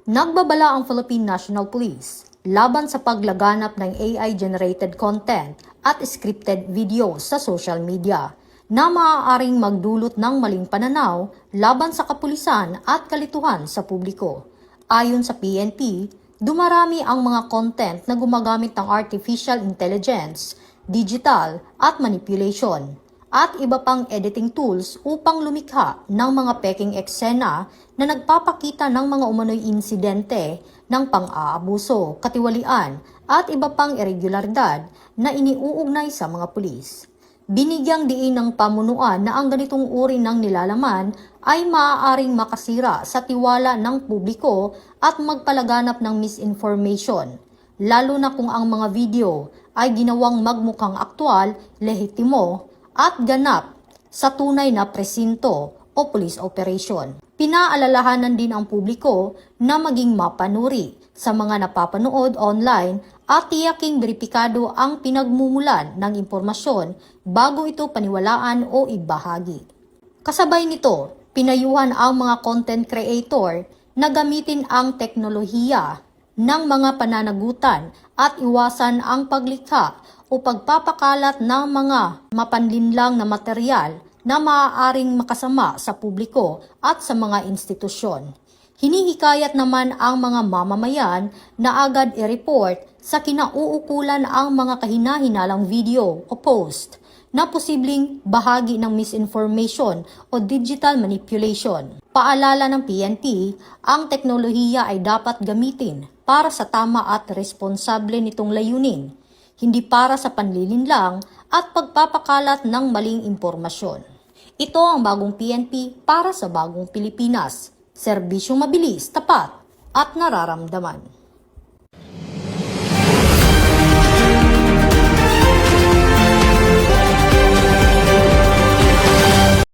Nagbabala ang Philippine National Police laban sa paglaganap ng AI-generated content at scripted video sa social media na maaaring magdulot ng maling pananaw laban sa kapulisan at kalituhan sa publiko. Ayon sa PNP, dumarami ang mga content na gumagamit ng artificial intelligence, digital at manipulation, at iba pang editing tools upang lumikha ng mga peking eksena na nagpapakita ng mga umano'y insidente ng pang-aabuso, katiwalian at iba pang irregularidad na iniuugnay sa mga pulis. Binigyang diin ng pamunuan na ang ganitong uri ng nilalaman ay maaaring makasira sa tiwala ng publiko at magpalaganap ng misinformation, lalo na kung ang mga video ay ginawang magmukhang aktwal, lehitimo, at ganap sa tunay na presinto o police operation. Pinaalalahanan din ang publiko na maging mapanuri sa mga napapanood online at tiyaking beripikado ang pinagmumulan ng impormasyon bago ito paniwalaan o ibahagi. Kasabay nito, pinayuhan ang mga content creator na gamitin ang teknolohiya ng mga pananagutan at iwasan ang paglikha o pagpapakalat ng mga mapanlinlang na material na maaaring makasama sa publiko at sa mga institusyon. Hinihikayat naman ang mga mamamayan na agad i-report sa kinauukulan ang mga kahinahinalang video o post na posibleng bahagi ng misinformation o digital manipulation. Paalala ng PNP, ang teknolohiya ay dapat gamitin para sa tama at responsable nitong layunin, hindi para sa panlilinlang at pagpapakalat ng maling impormasyon. Ito ang bagong PNP para sa bagong Pilipinas. Serbisyong mabilis, tapat at nararamdaman.